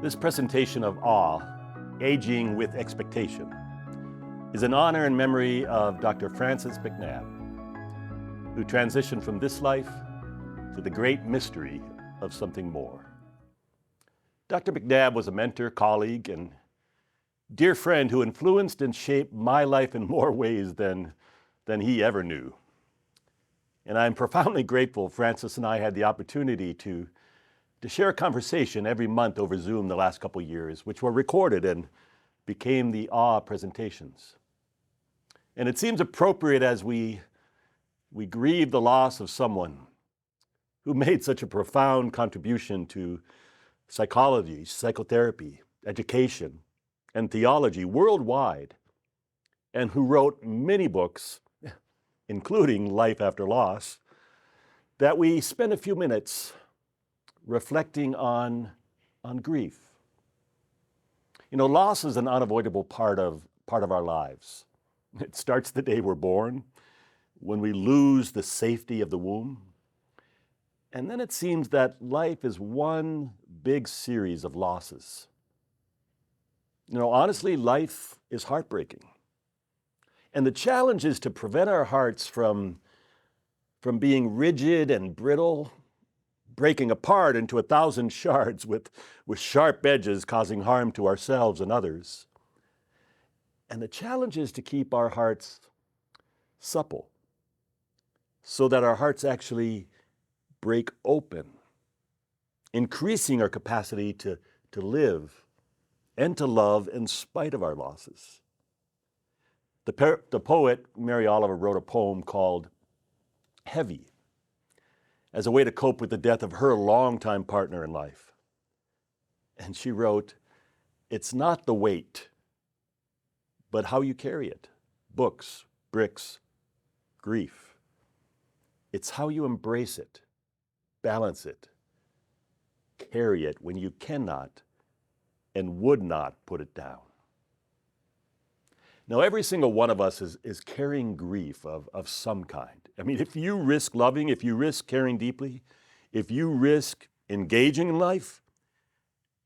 This presentation of Awe, Aging with Expectation, is an honor and memory of Dr. Francis Macnab, who transitioned from this life to the great mystery of something more. Dr. Macnab was a mentor, colleague, and dear friend who influenced and shaped my life in more ways than he ever knew. And I'm profoundly grateful Francis and I had the opportunity to share a conversation every month over Zoom the last couple of years, which were recorded and became the Awe presentations. And it seems appropriate as we grieve the loss of someone who made such a profound contribution to psychology, psychotherapy, education, and theology worldwide, and who wrote many books, including Life After Loss, that we spend a few minutes reflecting on grief. You know, loss is an unavoidable part of our lives. It starts the day we're born, when we lose the safety of the womb. And then it seems that life is one big series of losses. You know, honestly, life is heartbreaking. And the challenge is to prevent our hearts from being rigid and brittle, breaking apart into 1,000 shards with sharp edges causing harm to ourselves and others. And the challenge is to keep our hearts supple so that our hearts actually break open, increasing our capacity to live and to love in spite of our losses. The poet Mary Oliver wrote a poem called Heavy, as a way to cope with the death of her longtime partner in life. And she wrote, "It's not the weight, but how you carry it. Books, bricks, grief. It's how you embrace it, balance it, carry it when you cannot and would not put it down." Now, every single one of us is carrying grief of some kind. I mean, if you risk loving, if you risk caring deeply, if you risk engaging in life,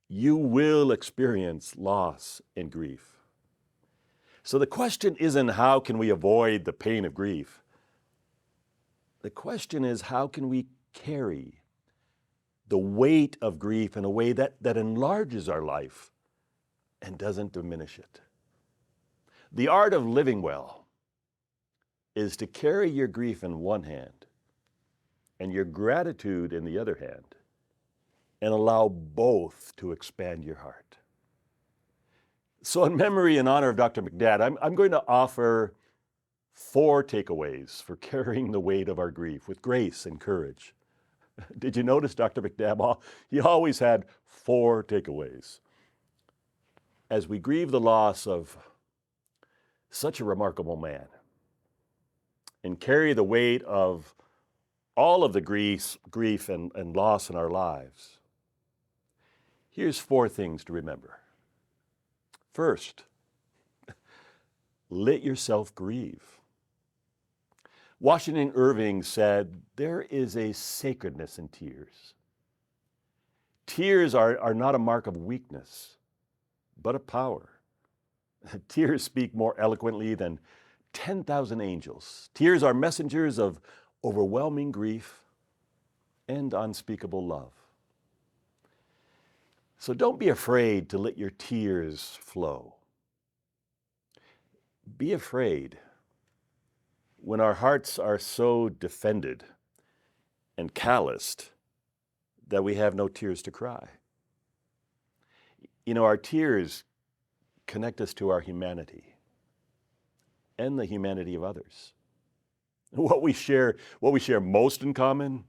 you will experience loss and grief. So the question isn't how can we avoid the pain of grief? The question is how can we carry the weight of grief in a way that enlarges our life and doesn't diminish it. The art of living well is to carry your grief in one hand and your gratitude in the other hand and allow both to expand your heart. So in memory and honor of Dr. Macnab, I'm going to offer 4 takeaways for carrying the weight of our grief with grace and courage. Did you notice Dr. Macnab? He always had 4 takeaways. As we grieve the loss of such a remarkable man and carry the weight of all of the grief and loss in our lives, here's 4 things to remember. First, let yourself grieve. Washington Irving said, "There is a sacredness in tears. Tears are not a mark of weakness, but of power. Tears speak more eloquently than 10,000 angels. Tears are messengers of overwhelming grief and unspeakable love." So don't be afraid to let your tears flow. Be afraid when our hearts are so defended and calloused that we have no tears to cry. You know, our tears connect us to our humanity and the humanity of others. What we share most in common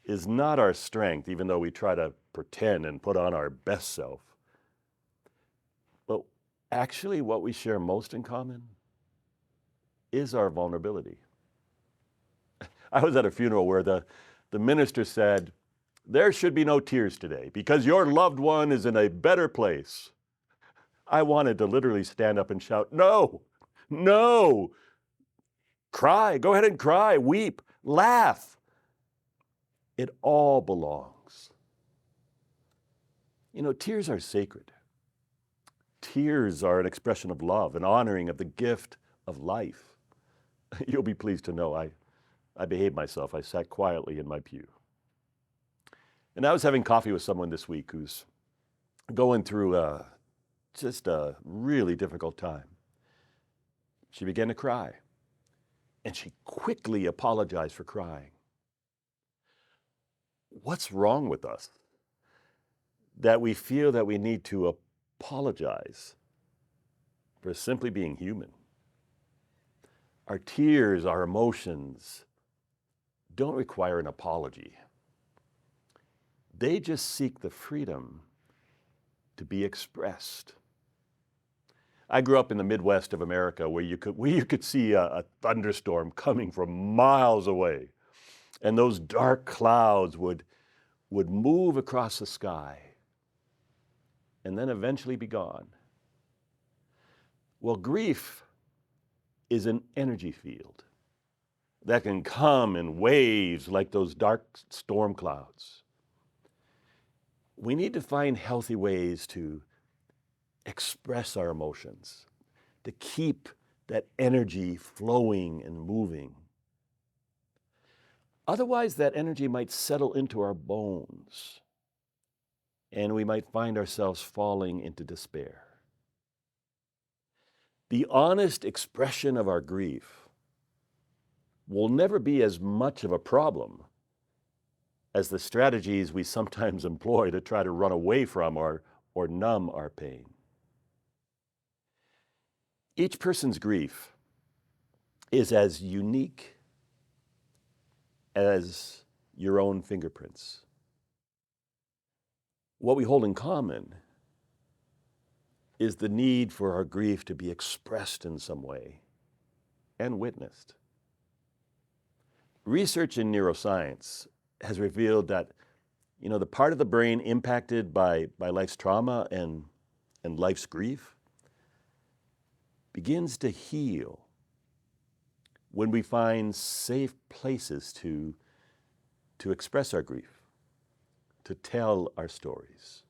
is not our strength, even though we try to pretend and put on our best self. But actually what we share most in common is our vulnerability. I was at a funeral where the minister said, "There should be no tears today because your loved one is in a better place." I wanted to literally stand up and shout, "No, no, cry, go ahead and cry, weep, laugh. It all belongs." Tears are sacred. Tears are an expression of love, an honoring of the gift of life. You'll be pleased to know I behaved myself. I sat quietly in my pew. And I was having coffee with someone this week who's going through just a really difficult time. She began to cry, and she quickly apologized for crying. What's wrong with us that we feel that we need to apologize for simply being human? Our tears, our emotions don't require an apology. They just seek the freedom to be expressed. I grew up in the Midwest of America where you could see a thunderstorm coming from miles away. And those dark clouds would move across the sky and then eventually be gone. Well, grief is an energy field that can come in waves like those dark storm clouds. We need to find healthy ways to express our emotions, to keep that energy flowing and moving. Otherwise, that energy might settle into our bones, and we might find ourselves falling into despair. The honest expression of our grief will never be as much of a problem as the strategies we sometimes employ to try to run away from or numb our pain. Each person's grief is as unique as your own fingerprints. What we hold in common is the need for our grief to be expressed in some way and witnessed. Research in neuroscience has revealed that, the part of the brain impacted by life's trauma and life's grief begins to heal when we find safe places to express our grief, to tell our stories.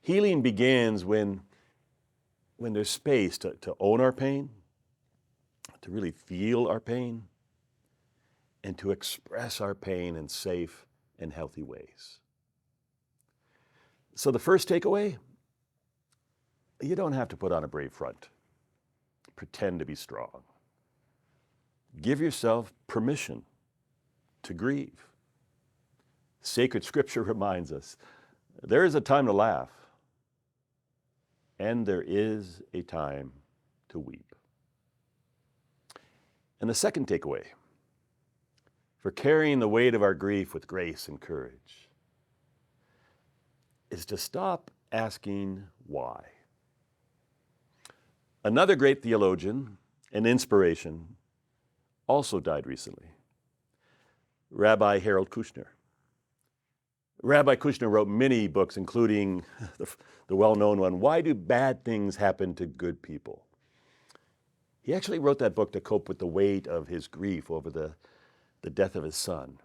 Healing begins when there's space to own our pain, to really feel our pain, and to express our pain in safe and healthy ways. So the first takeaway, you don't have to put on a brave front, pretend to be strong. Give yourself permission to grieve. Sacred scripture reminds us, there is a time to laugh, and there is a time to weep. And the second takeaway, for carrying the weight of our grief with grace and courage, is to stop asking why. Another great theologian and inspiration also died recently, Rabbi Harold Kushner. Rabbi Kushner wrote many books, including the well-known one, Why Do Bad Things Happen to Good People? He actually wrote that book to cope with the weight of his grief over the death of his son.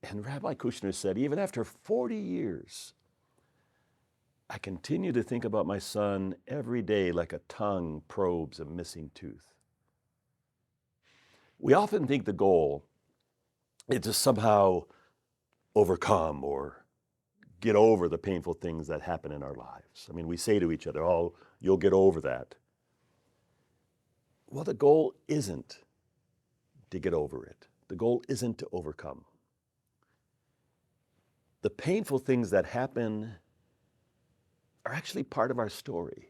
And Rabbi Kushner said, even after 40 years, I continue to think about my son every day like a tongue probes a missing tooth. We often think the goal is to somehow overcome or get over the painful things that happen in our lives. I mean, we say to each other, oh, you'll get over that. Well, the goal isn't to get over it. The goal isn't to overcome. The painful things that happen are actually part of our story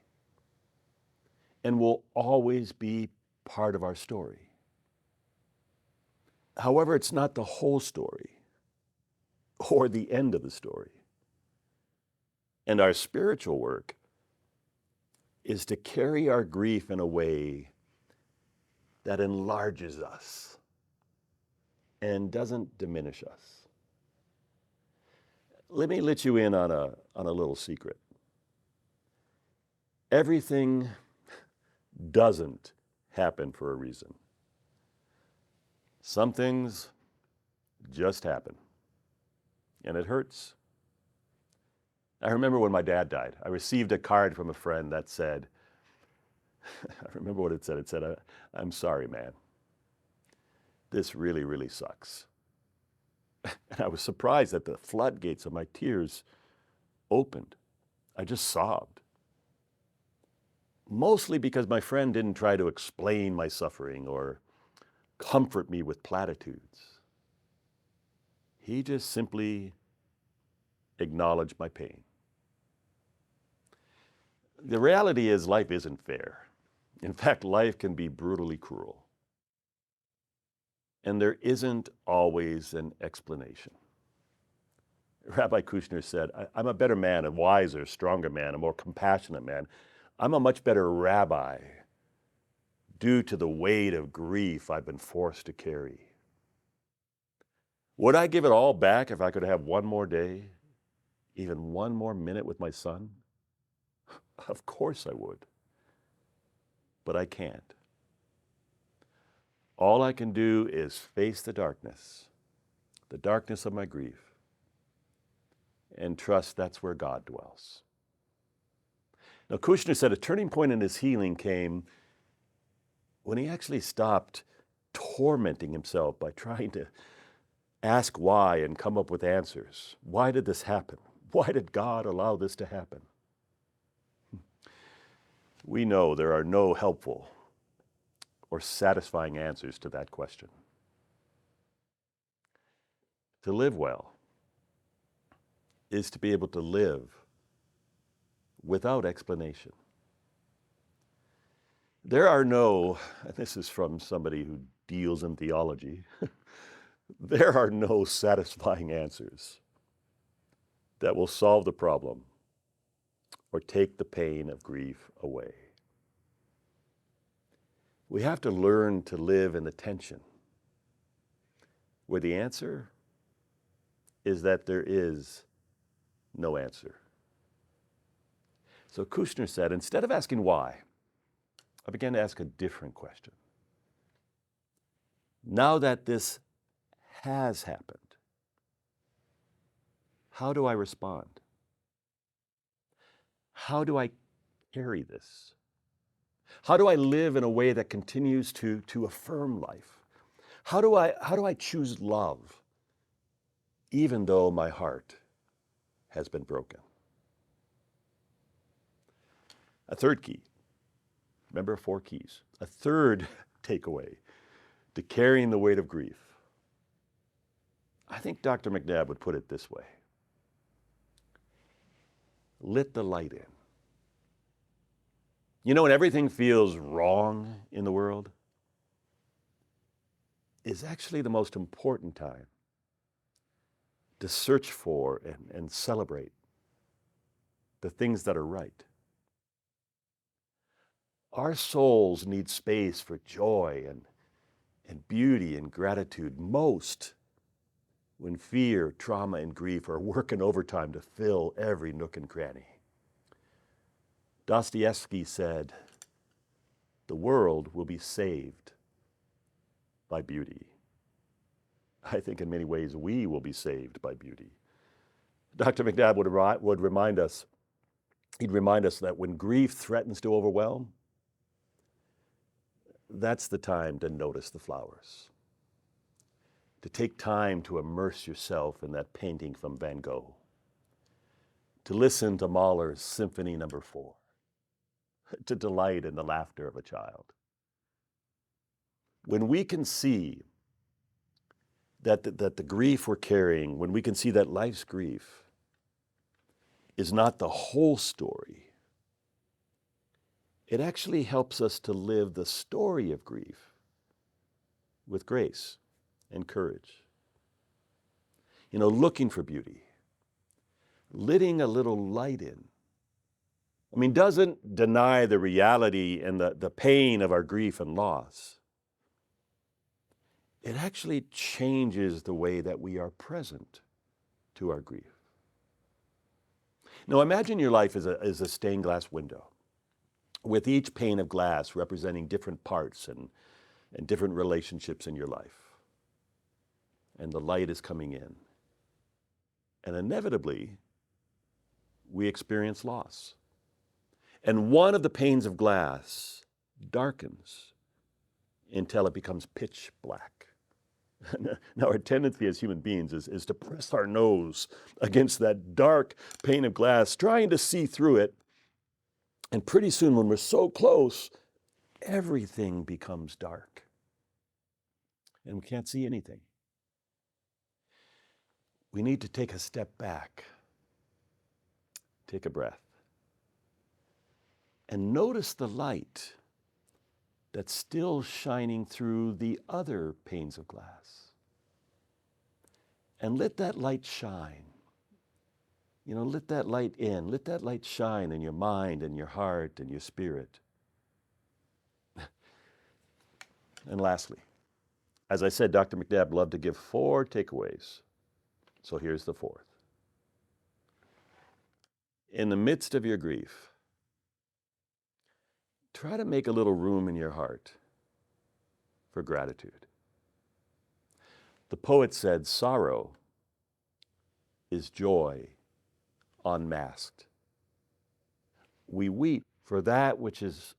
and will always be part of our story. However, it's not the whole story or the end of the story. And our spiritual work is to carry our grief in a way that enlarges us and doesn't diminish us. Let me let you in on a little secret. Everything doesn't happen for a reason. Some things just happen, and it hurts. I remember when my dad died, I received a card from a friend that said, I remember what it said. It said, I'm sorry, man. This really, really sucks. And I was surprised that the floodgates of my tears opened. I just sobbed. Mostly because my friend didn't try to explain my suffering or comfort me with platitudes. He just simply acknowledged my pain. The reality is life isn't fair. In fact, life can be brutally cruel. And there isn't always an explanation. Rabbi Kushner said, I'm a better man, a wiser, stronger man, a more compassionate man. I'm a much better rabbi due to the weight of grief I've been forced to carry. Would I give it all back if I could have one more day, even one more minute with my son? Of course I would. But I can't. All I can do is face the darkness of my grief, and trust that's where God dwells. Now, Kushner said a turning point in his healing came when he actually stopped tormenting himself by trying to ask why and come up with answers. Why did this happen? Why did God allow this to happen? We know there are no helpful or satisfying answers to that question. To live well is to be able to live without explanation. There are no, and this is from somebody who deals in theology, there are no satisfying answers that will solve the problem or take the pain of grief away. We have to learn to live in the tension where the answer is that there is no answer. So Kushner said, instead of asking why, I began to ask a different question. Now that this has happened, how do I respond? How do I carry this? How do I live in a way that continues to affirm life? How do I choose love even though my heart has been broken? A third key. Remember 4 keys. A third takeaway to carrying the weight of grief. I think Dr. Macnab would put it this way. Let the light in. You know, when everything feels wrong in the world, is actually the most important time to search for and celebrate the things that are right. Our souls need space for joy and beauty and gratitude most when fear, trauma, and grief are working overtime to fill every nook and cranny. Dostoevsky said, the world will be saved by beauty. I think in many ways we will be saved by beauty. Dr. Macnab would remind us, he'd remind us that when grief threatens to overwhelm, that's the time to notice the flowers. To take time to immerse yourself in that painting from Van Gogh. To listen to Mahler's Symphony No. 4. To delight in the laughter of a child. When we can see that the grief we're carrying, when we can see that life's grief is not the whole story, it actually helps us to live the story of grief with grace and courage. You know, looking for beauty, letting a little light in. I mean, doesn't deny the reality and the pain of our grief and loss. It actually changes the way that we are present to our grief. Now imagine your life as a stained glass window, with each pane of glass representing different parts and different relationships in your life. And the light is coming in. And inevitably, we experience loss. And one of the panes of glass darkens until it becomes pitch black. Now, our tendency as human beings is to press our nose against that dark pane of glass, trying to see through it. And pretty soon, when we're so close, everything becomes dark. And we can't see anything. We need to take a step back, take a breath, and notice the light that's still shining through the other panes of glass. And let that light shine. Let that light in. Let that light shine in your mind and your heart and your spirit. And lastly, as I said, Dr. Macnab loved to give 4 takeaways. So here's the 4th. In the midst of your grief, try to make a little room in your heart for gratitude. The poet said, sorrow is joy unmasked. We weep for that which has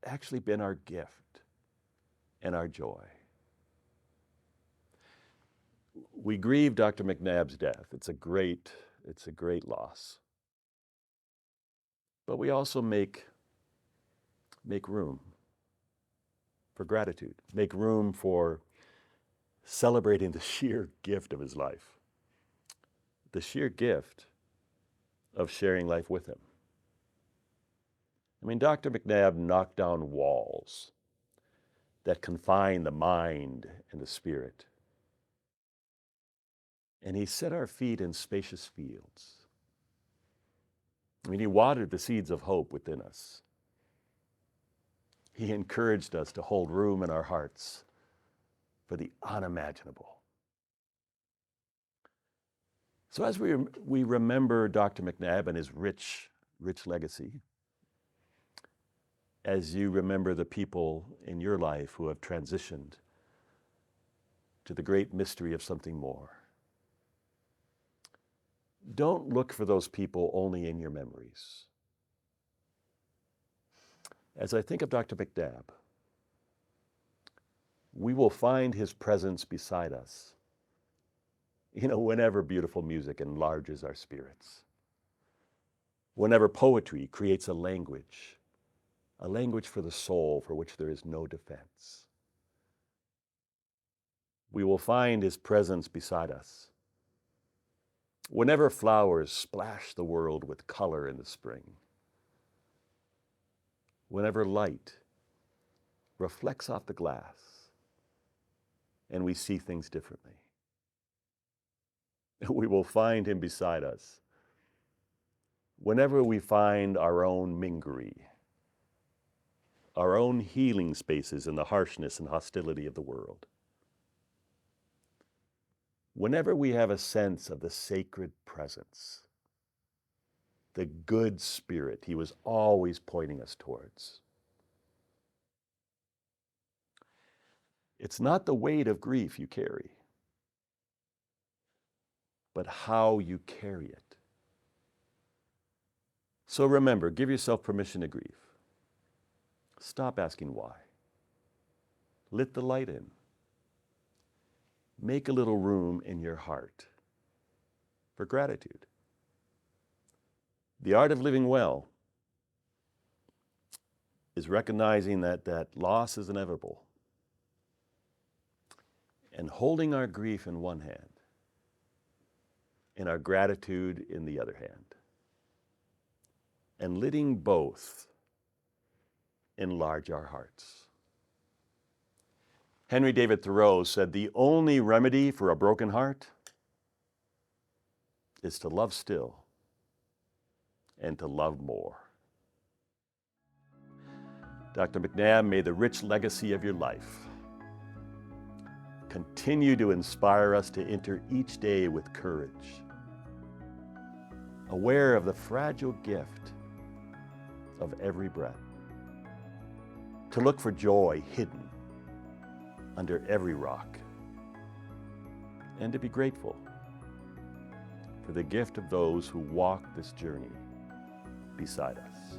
actually been our gift and our joy. We grieve Dr. Macnab's death. It's a great loss. But we also make room for gratitude, make room for celebrating the sheer gift of his life, the sheer gift of sharing life with him. I mean, Dr. Macnab knocked down walls that confine the mind and the spirit. And he set our feet in spacious fields. I mean, he watered the seeds of hope within us. He encouraged us to hold room in our hearts for the unimaginable. So as we remember Dr. Macnab and his rich legacy, as you remember the people in your life who have transitioned to the great mystery of something more, don't look for those people only in your memories. As I think of Dr. Macnab, we will find his presence beside us, whenever beautiful music enlarges our spirits, whenever poetry creates a language for the soul for which there is no defense. We will find his presence beside us whenever flowers splash the world with color in the spring, whenever light reflects off the glass and we see things differently. We will find him beside us whenever we find our own mingery, our own healing spaces in the harshness and hostility of the world. Whenever we have a sense of the sacred presence, the good spirit he was always pointing us towards. It's not the weight of grief you carry, but how you carry it. So remember, give yourself permission to grieve. Stop asking why. Let the light in. Make a little room in your heart for gratitude. The art of living well is recognizing that loss is inevitable and holding our grief in one hand and our gratitude in the other hand, and letting both enlarge our hearts. Henry David Thoreau said, the only remedy for a broken heart is to love still and to love more. Dr. Macnab, may the rich legacy of your life continue to inspire us to enter each day with courage, aware of the fragile gift of every breath, to look for joy hidden under every rock, and to be grateful for the gift of those who walk this journey beside us.